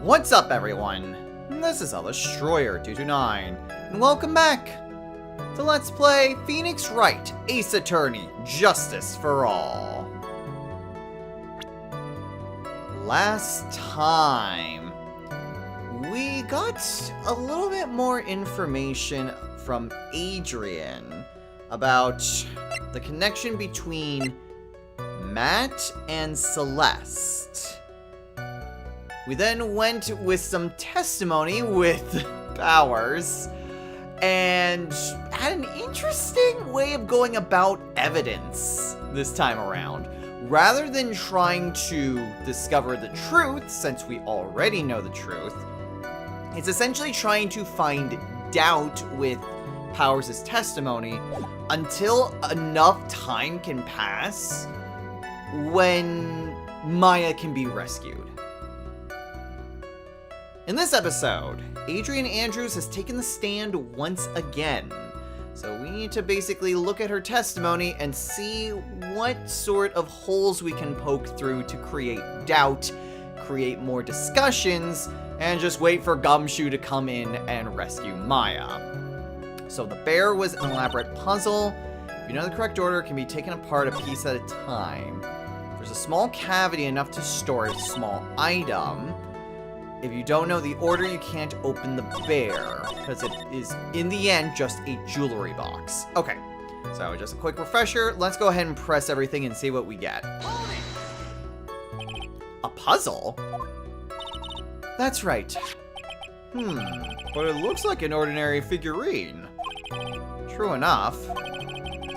What's up, everyone? This is Destroyer229, and welcome back to Let's Play Phoenix Wright Ace Attorney Justice for All. Last time, we got a little bit more information from Adrian about the connection between Matt and Celeste. We then went with some testimony with Powers, and had an interesting way of going about evidence this time around. Rather than trying to discover the truth, since we already know the truth, it's essentially trying to find doubt with Powers' testimony until enough time can pass when Maya can be rescued. In this episode, Adrian Andrews has taken the stand once again. So we need to basically look at her testimony and see what sort of holes we can poke through to create doubt, create more discussions, and just wait for Gumshoe to come in and rescue Maya. So the bear was an elaborate puzzle. If you know the correct order, it can be taken apart a piece at a time. There's a small cavity enough to store a small item. If you don't know the order, you can't open the bear, because it is, in the end, just a jewelry box. Okay, so just a quick refresher. Let's go ahead and press everything and see what we get. A puzzle? That's right. But it looks like an ordinary figurine. True enough.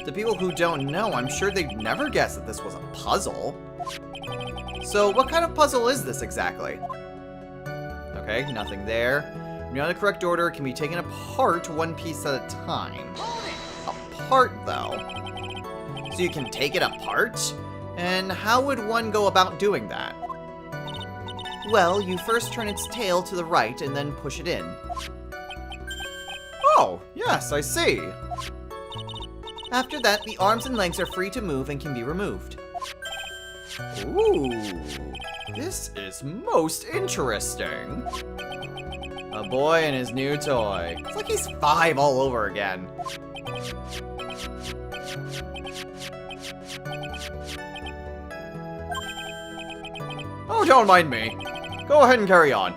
The people who don't know, I'm sure they'd never guess that this was a puzzle. So what kind of puzzle is this exactly? Okay, nothing there. If you know the correct order, it can be taken apart one piece at a time. Apart, though. So you can take it apart? And how would one go about doing that? Well, you first turn its tail to the right and then push it in. Oh, yes, I see. After that, the arms and legs are free to move and can be removed. Ooh, this is most interesting. A boy and his new toy. It's like he's 5 all over again. Oh, don't mind me. Go ahead and carry on.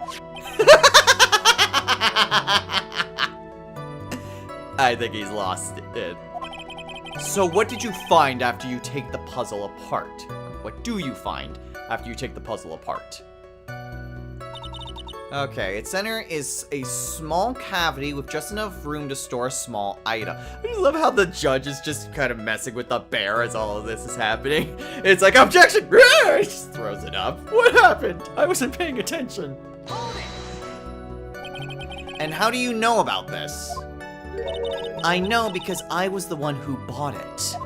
I think he's lost it. So what did you find after you take the puzzle apart? What do you find after you take the puzzle apart? Okay, its center is a small cavity with just enough room to store a small item. I just love how the judge is just kind of messing with the bear as all of this is happening. It's like, objection! He just throws it up. What happened? I wasn't paying attention. And how do you know about this? I know because I was the one who bought it.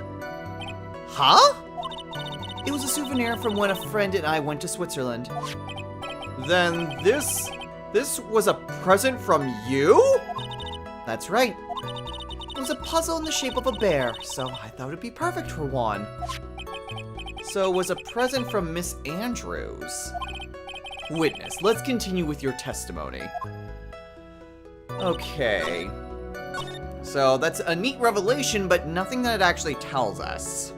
Huh? It was a souvenir from when a friend and I went to Switzerland. Then this was a present from you? That's right. It was a puzzle in the shape of a bear, so I thought it'd be perfect for one. So it was a present from Miss Andrews. Witness, let's continue with your testimony. Okay. So that's a neat revelation, but nothing that it actually tells us.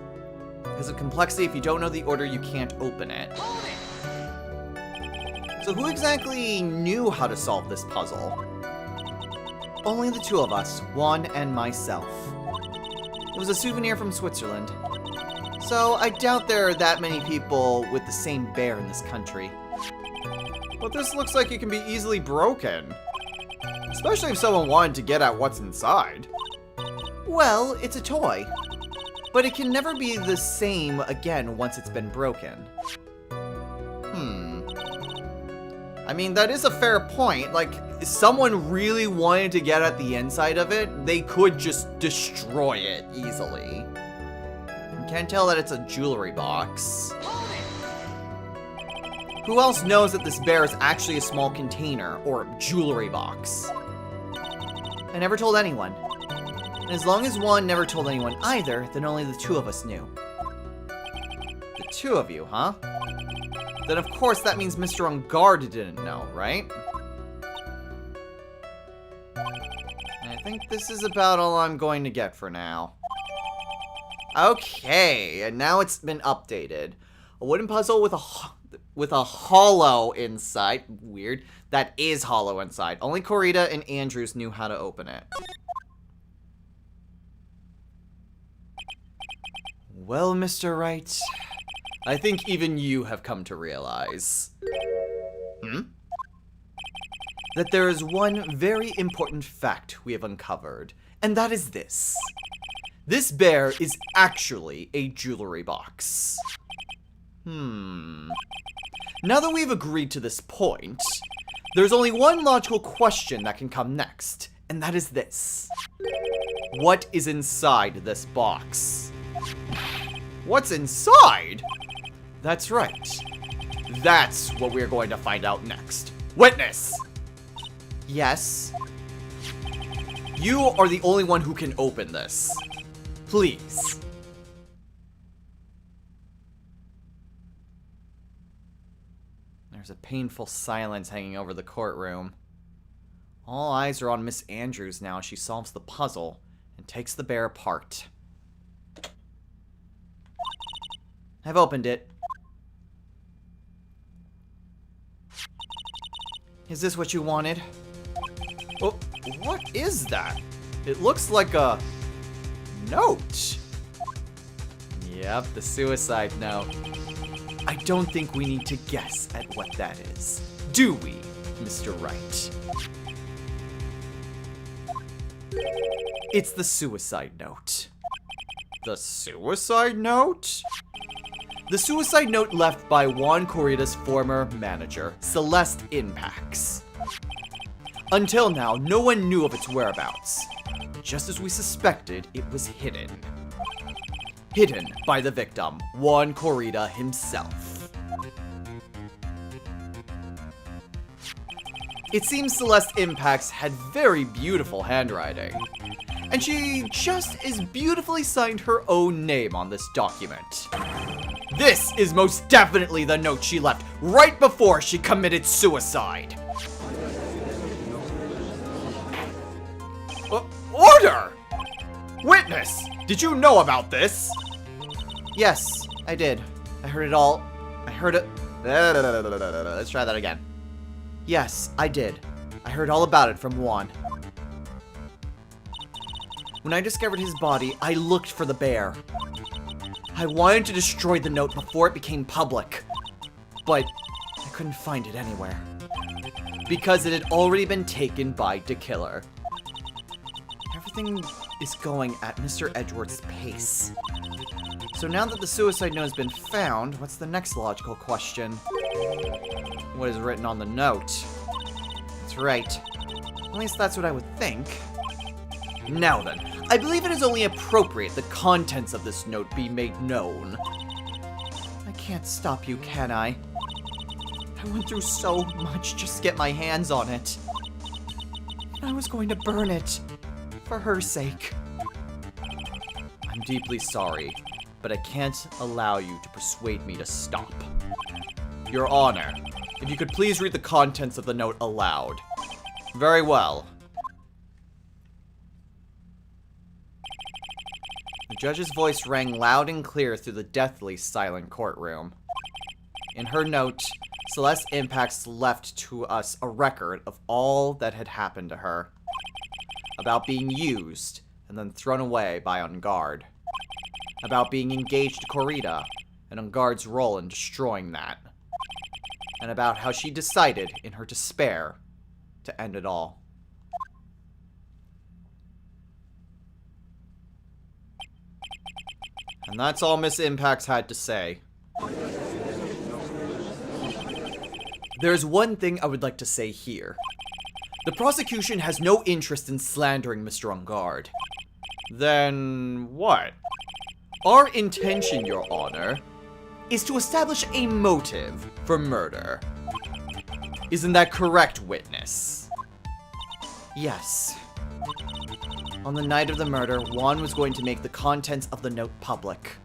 Because of complexity, if you don't know the order, you can't open it. So who exactly knew how to solve this puzzle? Only the two of us, Juan and myself. It was a souvenir from Switzerland. So I doubt there are that many people with the same bear in this country. But this looks like it can be easily broken. Especially if someone wanted to get at what's inside. Well, it's a toy. But it can never be the same again once it's been broken. I mean, that is a fair point. Like, if someone really wanted to get at the inside of it, they could just destroy it easily. You can't tell that it's a jewelry box. Who else knows that this bear is actually a small container or jewelry box? I never told anyone. And as long as one never told anyone either, then only the two of us knew. The two of you, huh? Then of course that means Mr. Ungard didn't know, right? I think this is about all I'm going to get for now. Okay, and now it's been updated. A wooden puzzle with a hollow inside. Weird. That is hollow inside. Only Corita and Andrews knew how to open it. Well, Mr. Wright, I think even you have come to realize that there is one very important fact we have uncovered, and that is this. This bear is actually a jewelry box. Now that we've agreed to this point, there's only one logical question that can come next, and that is this. What is inside this box? What's inside? That's right. That's what we're going to find out next. Witness! Yes? You are the only one who can open this. Please. There's a painful silence hanging over the courtroom. All eyes are on Miss Andrews now as she solves the puzzle and takes the bear apart. I've opened it. Is this what you wanted? Oh, what is that? It looks like a note. Yep, the suicide note. I don't think we need to guess at what that is. Do we, Mr. Wright? It's the suicide note. The suicide note? The suicide note left by Juan Corita's former manager, Celeste Impax. Until now, no one knew of its whereabouts. Just as we suspected, it was hidden. Hidden by the victim, Juan Corita himself. It seems Celeste Impax had very beautiful handwriting, and she just as beautifully signed her own name on this document. This is most definitely the note she left right before she committed suicide. Order! Witness, did you know about this? Yes, I did. I heard it all. I heard it. Let's try that again. Yes, I did. I heard all about it from Juan. When I discovered his body, I looked for the bear. I wanted to destroy the note before it became public, but I couldn't find it anywhere. Because it had already been taken by the killer. Everything is going at Mr. Edgeworth's pace. So now that the suicide note has been found, what's the next logical question? What is written on the note? That's right. At least that's what I would think. Now then, I believe it is only appropriate the contents of this note be made known. I can't stop you, can I? I went through so much just to get my hands on it. I was going to burn it. For her sake. I'm deeply sorry, but I can't allow you to persuade me to stop. Your Honor, if you could please read the contents of the note aloud. Very well. The judge's voice rang loud and clear through the deathly silent courtroom. In her note, Celeste Impax left to us a record of all that had happened to her. About being used and then thrown away by Enguarde. About being engaged to Corita and Enguarde's role in destroying that. And about how she decided, in her despair, to end it all. And that's all Miss Impax had to say. There's one thing I would like to say here. The prosecution has no interest in slandering Mr. Enguarde. Then what? Our intention, Your Honor, is to establish a motive for murder. Isn't that correct, witness? Yes. On the night of the murder, Juan was going to make the contents of the note public.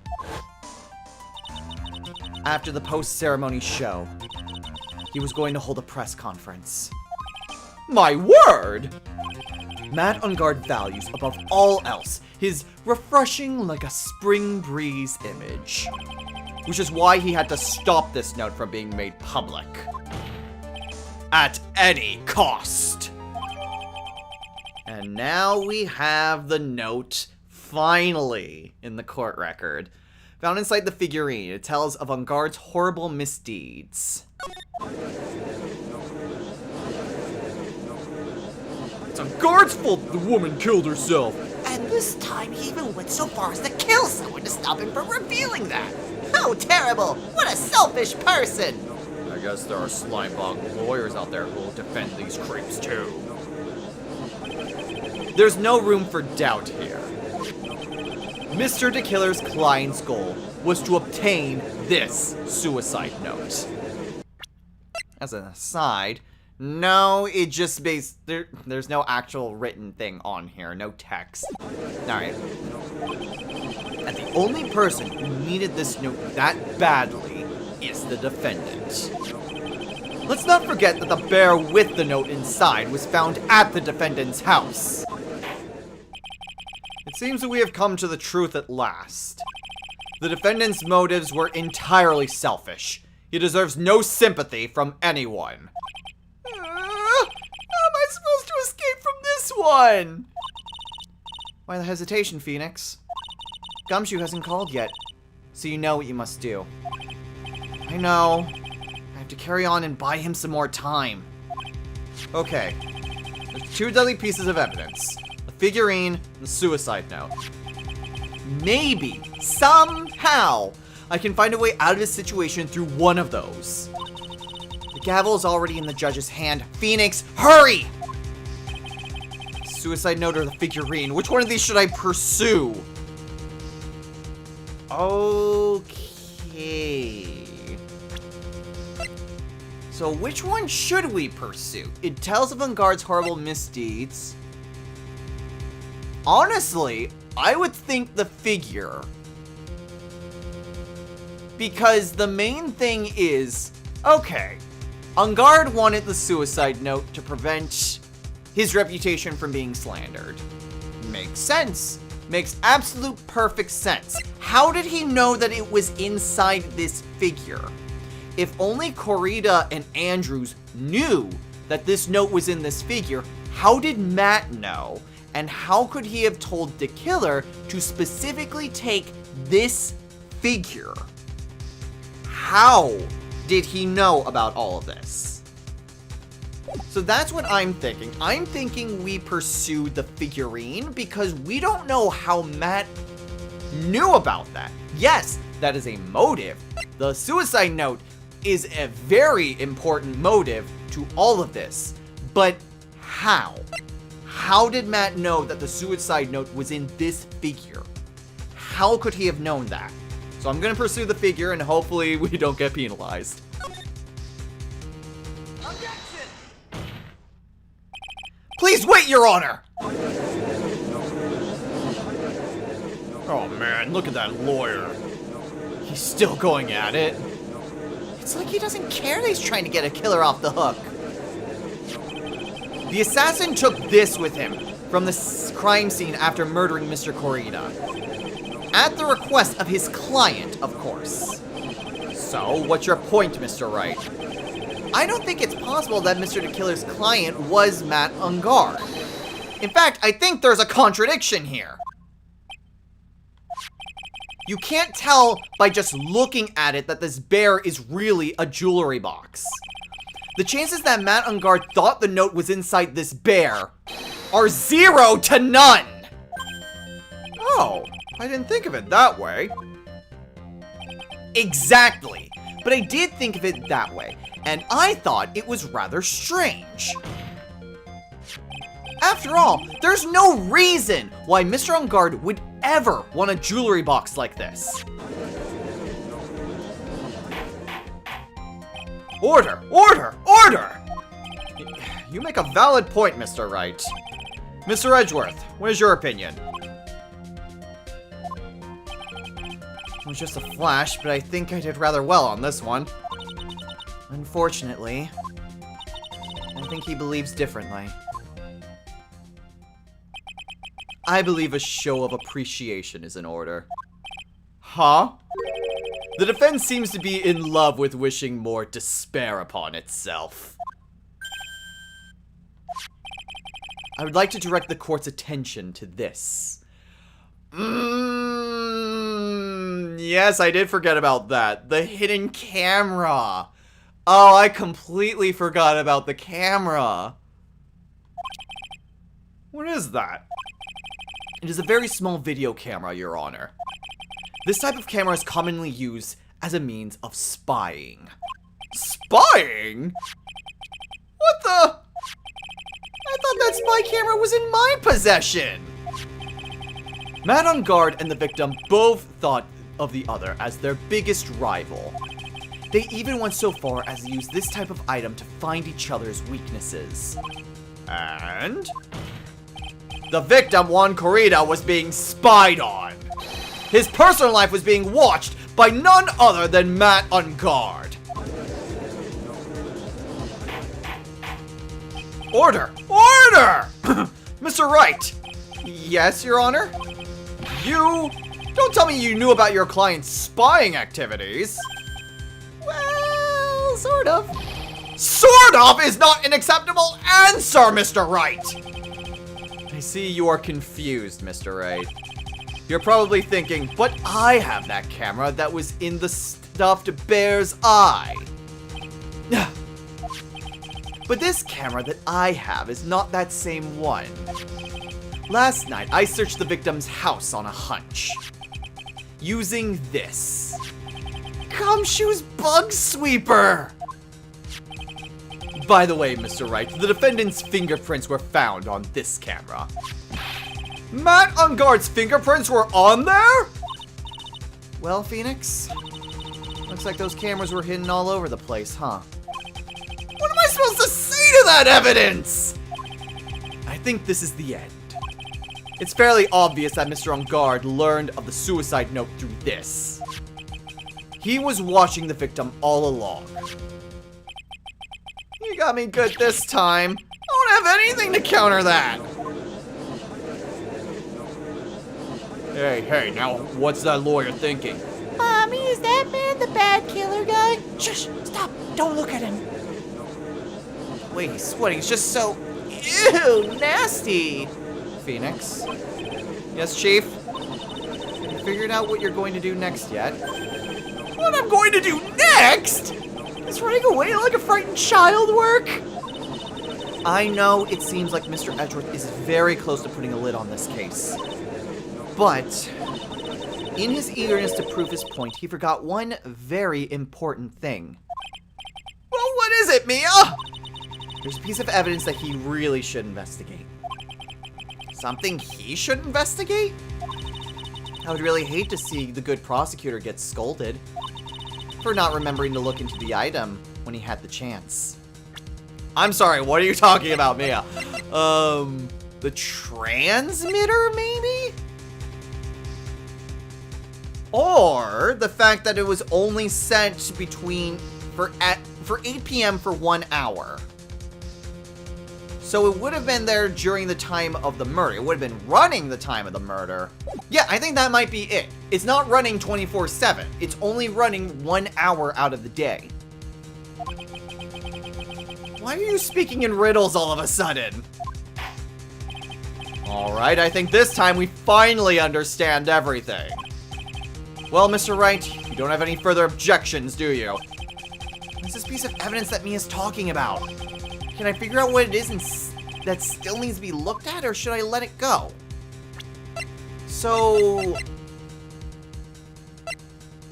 After the post-ceremony show, he was going to hold a press conference. My word! Matt Engarde values, above all else, his refreshing like a spring breeze image. Which is why he had to stop this note from being made public. At any cost! And now we have the note, finally, in the court record. Found inside the figurine, it tells of Engarde's horrible misdeeds. It's Engarde's fault the woman killed herself! And this time he even went so far as to kill someone to stop him from revealing that! How terrible! What a selfish person! I guess there are slimebog lawyers out there who will defend these creeps too. There's no room for doubt here. Mr. DeKiller's client's goal was to obtain this suicide note. As an aside, no, it just there's no actual written thing on here, no text. Alright. And the only person who needed this note that badly is the defendant. Let's not forget that the bear with the note inside was found at the defendant's house. It seems that we have come to the truth at last. The defendant's motives were entirely selfish. He deserves no sympathy from anyone. How am I supposed to escape from this one? Why the hesitation, Phoenix? Gumshoe hasn't called yet, so you know what you must do. I know. I have to carry on and buy him some more time. Okay. There's two deadly pieces of evidence. The figurine and the suicide note. Maybe, somehow, I can find a way out of this situation through one of those. The gavel is already in the judge's hand. Phoenix, hurry! Suicide note or the figurine? Which one of these should I pursue? Okay. So which one should we pursue? It tells of Engarde's horrible misdeeds. Honestly, I would think the figure. Because the main thing is, okay, Engarde wanted the suicide note to prevent his reputation from being slandered. Makes sense. Makes absolute perfect sense. How did he know that it was inside this figure? If only Corrida and Andrews knew that this note was in this figure, how did Matt know? And how could he have told DeKiller to specifically take this figure? How did he know about all of this? So that's what I'm thinking. I'm thinking we pursue the figurine because we don't know how Matt knew about that. Yes, that is a motive. The suicide note is a very important motive to all of this. But how? How did Matt know that the suicide note was in this figure? How could he have known that? So I'm gonna pursue the figure and hopefully we don't get penalized. Objection! Please wait, Your Honor! Oh man, look at that lawyer. He's still going at it. It's like he doesn't care that he's trying to get a killer off the hook. The assassin took this with him from the crime scene after murdering Mr. Corrida. At the request of his client, of course. So, what's your point, Mr. Wright? I don't think it's possible that Mr. DeKiller's client was Matt Engarde. In fact, I think there's a contradiction here. You can't tell by just looking at it that this bear is really a jewelry box. The chances that Matt Engarde thought the note was inside this bear are 0 to none! Oh, I didn't think of it that way. Exactly, but I did think of it that way, and I thought it was rather strange. After all, there's no reason why Mr. Engarde would ever want a jewelry box like this. Order! Order! Order! You make a valid point, Mr. Wright. Mr. Edgeworth, what is your opinion? It was just a flash, but I think I did rather well on this one. Unfortunately, I think he believes differently. I believe a show of appreciation is in order. Huh? The defense seems to be in love with wishing more despair upon itself. I would like to direct the court's attention to this. Yes, I did forget about that. The hidden camera. Oh, I completely forgot about the camera. What is that? It is a very small video camera, Your Honor. This type of camera is commonly used as a means of spying. Spying? What the? I thought that spy camera was in my possession! Matt on guard and the victim both thought of the other as their biggest rival. They even went so far as to use this type of item to find each other's weaknesses. And? The victim, Juan Corrida, was being spied on. His personal life was being watched by none other than Matt on guard. Order! Order! Mr. Wright! Yes, Your Honor? You... Don't tell me you knew about your client's spying activities. Well, sort of. Sort of is not an acceptable answer, Mr. Wright! I see you are confused, Mr. Wright. You're probably thinking, but I have that camera that was in the stuffed bear's eye. But this camera that I have is not that same one. Last night, I searched the victim's house on a hunch. Using this. Gumshoe's Bug Sweeper! By the way, Mr. Wright, the defendant's fingerprints were found on this camera. Matt on guard's fingerprints were on there? Well, Phoenix, looks like those cameras were hidden all over the place, huh? What am I supposed to say to that evidence? I think this is the end. It's fairly obvious that Mr. On Guard learned of the suicide note through this. He was watching the victim all along. You got me good this time. I don't have anything to counter that. Hey, now what's that lawyer thinking? Mommy, is that man the bad killer guy? Shush, stop, don't look at him. Wait, he's sweating. He's just so... Ew, nasty. Phoenix? Yes, Chief? Have you figured out what you're going to do next yet? What I'm going to do next? Is running away like a frightened child work? I know it seems like Mr. Edgeworth is very close to putting a lid on this case. But, in his eagerness to prove his point, he forgot one very important thing. Well, what is it, Mia? There's a piece of evidence that he really should investigate. Something he should investigate? I would really hate to see the good prosecutor get scolded for not remembering to look into the item when he had the chance. I'm sorry, what are you talking about, Mia? The transmitter, maybe? Or the fact that it was only sent for 8 p.m. for 1 hour. So it would have been there during the time of the murder. It would have been running the time of the murder. Yeah, I think that might be it. It's not running 24/7. It's only running 1 hour out of the day. Why are you speaking in riddles all of a sudden? Alright, I think this time we finally understand everything. Well, Mr. Wright, you don't have any further objections, do you? What's this piece of evidence that Mia's talking about? Can I figure out what it is that still needs to be looked at, or should I let it go? So...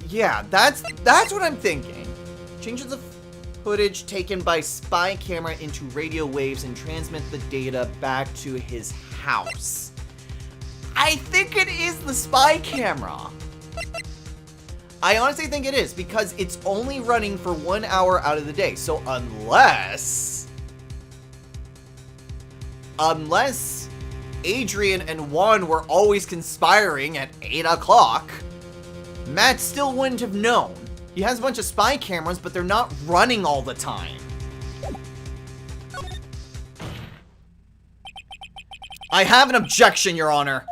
yeah, that's what I'm thinking. Changes the footage taken by spy camera into radio waves and transmit the data back to his house. I think it is the spy camera. I honestly think it is, because it's only running for 1 hour out of the day. So unless Adrian and Juan were always conspiring at 8 o'clock, Matt still wouldn't have known. He has a bunch of spy cameras, but they're not running all the time. I have an objection, Your Honor.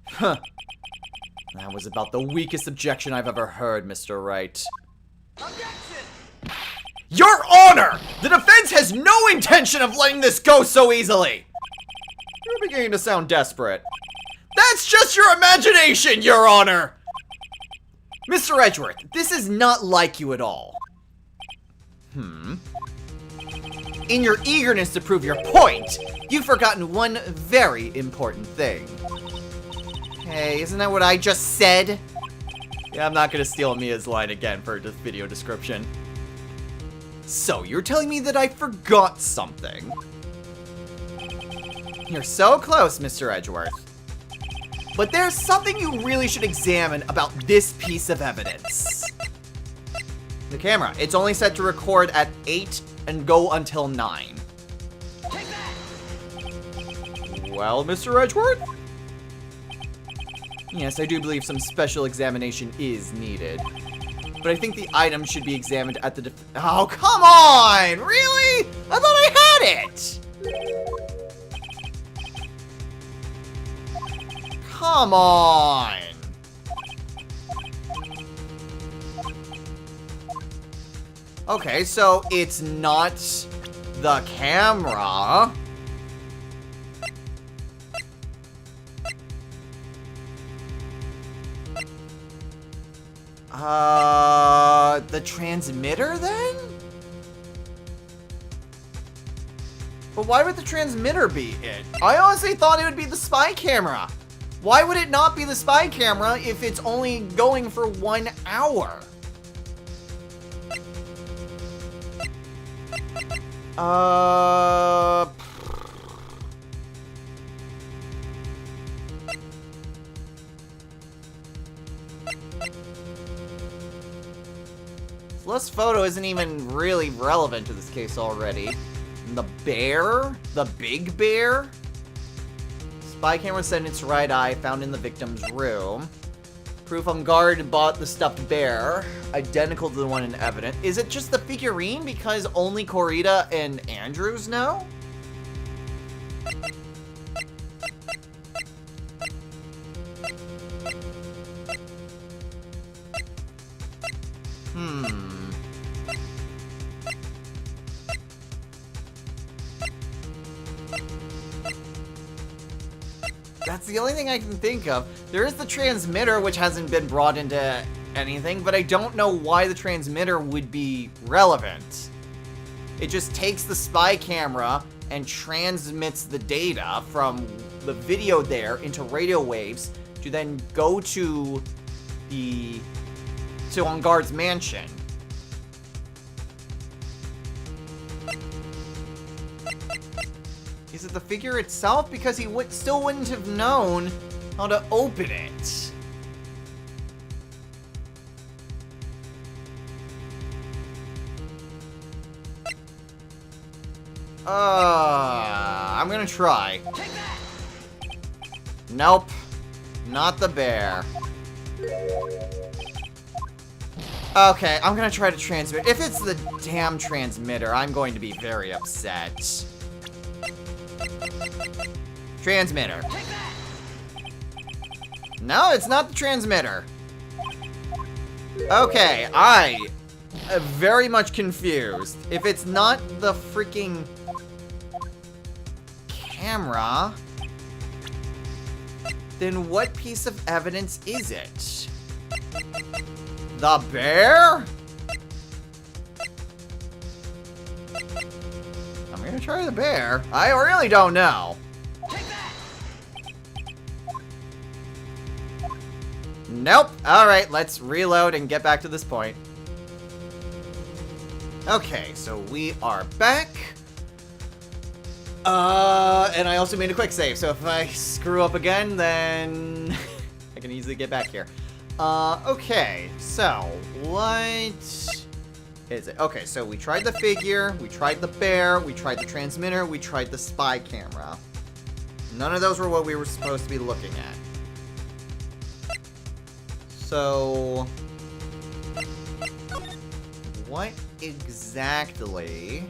Huh. That was about the weakest objection I've ever heard, Mr. Wright. Objection! Your Honor! The defense has no intention of letting this go so easily! You're beginning to sound desperate. That's just your imagination, Your Honor! Mr. Edgeworth, this is not like you at all. In your eagerness to prove your point, you've forgotten one very important thing. Hey, isn't that what I just said? Yeah, I'm not gonna steal Mia's line again for this video description. So, you're telling me that I forgot something? You're so close, Mr. Edgeworth. But there's something you really should examine about this piece of evidence. The camera. It's only set to record at 8 and go until 9. Well, Mr. Edgeworth? Yes, I do believe some special examination is needed. But I think the item should be examined at the Oh, come on! Really? I thought I had it! Come on! Okay, so it's not the camera. The transmitter then? But why would the transmitter be it? I honestly thought it would be the spy camera. Why would it not be the spy camera if it's only going for 1 hour? Celeste's photo isn't even really relevant to this case already. And the bear? The big bear? Spy camera set in its right eye, found in the victim's room. Proof on guard bought the stuffed bear, identical to the one in evidence. Is it just the figurine because only Corita and Andrews know? That's the only thing I can think of. There is the transmitter, which hasn't been brought into anything, but I don't know why the transmitter would be relevant. It just takes the spy camera and transmits the data from the video there into radio waves to then go to On Guard's mansion. Is it the figure itself? Because he still wouldn't have known how to open it. I'm gonna try. Nope. Not the bear. Okay, I'm gonna try to transmit. If it's the damn transmitter, I'm going to be very upset. Transmitter. No, it's not the transmitter. Okay, I am very much confused. If it's not the freaking camera, then what piece of evidence is it? The bear? I'm gonna try the bear. I really don't know. Nope. Alright, let's reload and get back to this point. Okay, so we are back. And I also made a quick save, so if I screw up again, then I can easily get back here. Okay, so what is it? Okay, so we tried the figure, we tried the bear, we tried the transmitter, we tried the spy camera. None of those were what we were supposed to be looking at. So, what exactly...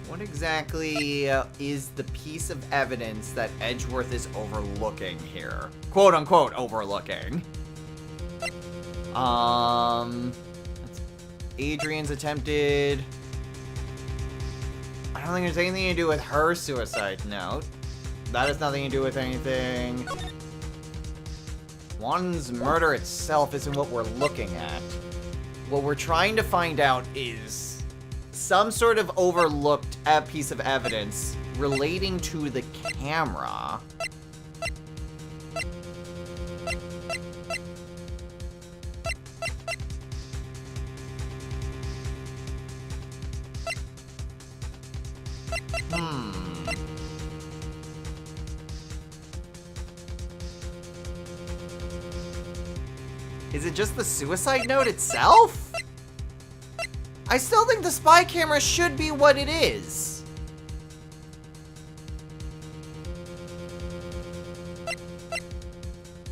What exactly is the piece of evidence that Edgeworth is overlooking here? Quote unquote overlooking. Adrian's attempted... I don't think there's anything to do with her suicide note. That has nothing to do with anything. Juan's murder itself isn't what we're looking at. What we're trying to find out is some sort of overlooked piece of evidence relating to the camera. Is it just the suicide note itself? I still think the spy camera should be what it is.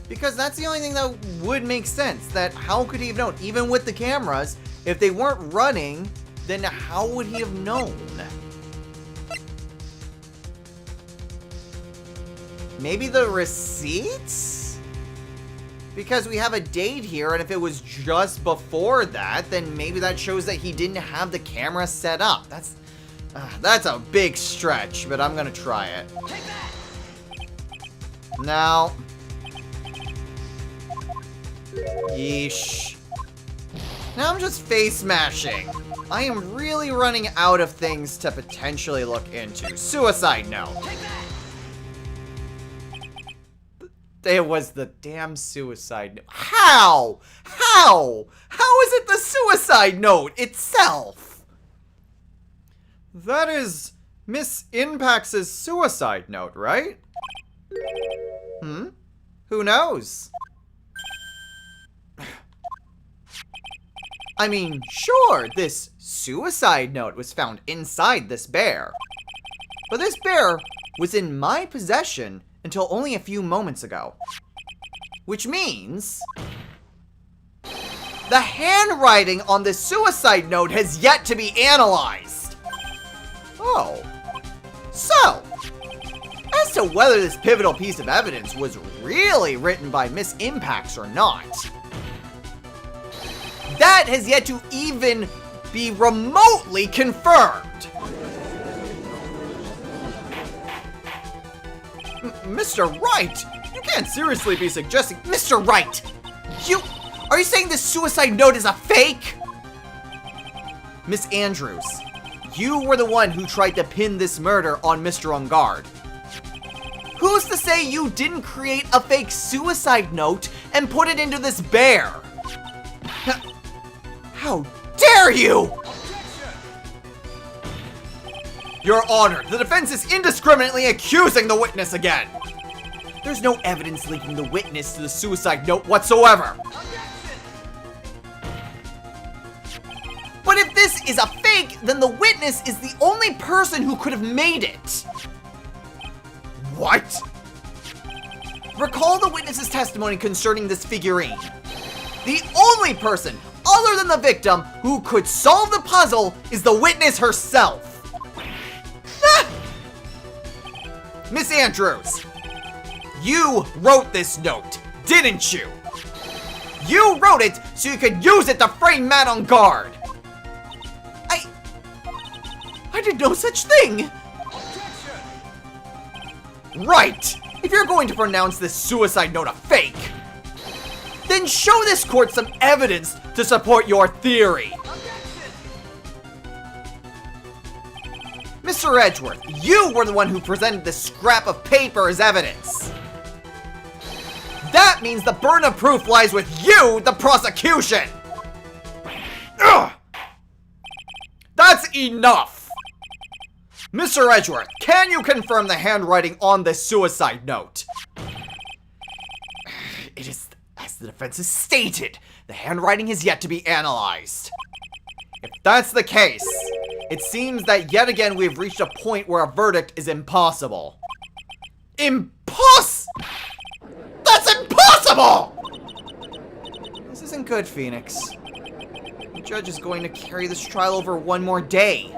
Because that's the only thing that would make sense. That how could he have known? Even with the cameras, if they weren't running, then how would he have known? Maybe the receipts? Because we have a date here, and if it was just before that, then maybe that shows that he didn't have the camera set up. That's a big stretch, but I'm gonna try it. Now. Yeesh. Now I'm just face smashing. I am really running out of things to potentially look into. Suicide note. It was the damn suicide note. How? How? How is it the suicide note itself? That is Miss Impax's suicide note, right? Who knows? I mean, sure, this suicide note was found inside this bear. But this bear was in my possession until only a few moments ago. Which means the handwriting on this suicide note has yet to be analyzed. Oh. So, as to whether this pivotal piece of evidence was really written by Miss Impax or not, that has yet to even be remotely confirmed. Mr. Wright, you can't seriously be suggesting... Mr. Wright, are you saying this suicide note is a fake? Miss Andrews, you were the one who tried to pin this murder on Mr. Ungard. Who's to say you didn't create a fake suicide note and put it into this bear? How dare you! Your Honor, the defense is indiscriminately accusing the witness again. There's no evidence linking the witness to the suicide note whatsoever. But if this is a fake, then the witness is the only person who could have made it. What? Recall the witness's testimony concerning this figurine. The only person, other than the victim, who could solve the puzzle is the witness herself. Miss Andrews, you wrote this note, didn't you? You wrote it so you could use it to frame Matt Ungard. I did no such thing. Right. If you're going to pronounce this suicide note a fake, then show this court some evidence to support your theory. Mr. Edgeworth, you were the one who presented this scrap of paper as evidence. That means the burden of proof lies with you, the prosecution. Ugh. That's enough. Mr. Edgeworth, can you confirm the handwriting on this suicide note? It is, as the defense has stated, the handwriting has yet to be analyzed. If that's the case, it seems that yet again we've reached a point where a verdict is impossible. impossible! This isn't good, Phoenix. The judge is going to carry this trial over one more day.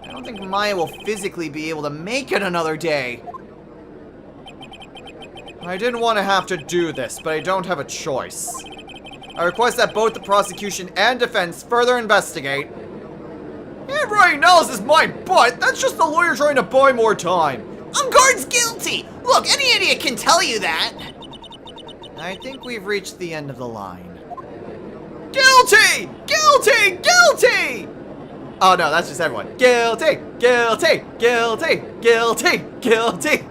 I don't think Maya will physically be able to make it another day. I didn't want to have to do this, but I don't have a choice. I request that both the prosecution and defense further investigate. Everybody knows this is my butt. That's just the lawyer trying to buy more time. Enguarde's guilty! Look, any idiot can tell you that! I think we've reached the end of the line. Guilty! Guilty! Guilty! Oh no, that's just everyone. Guilty! Guilty! Guilty! Guilty! Guilty!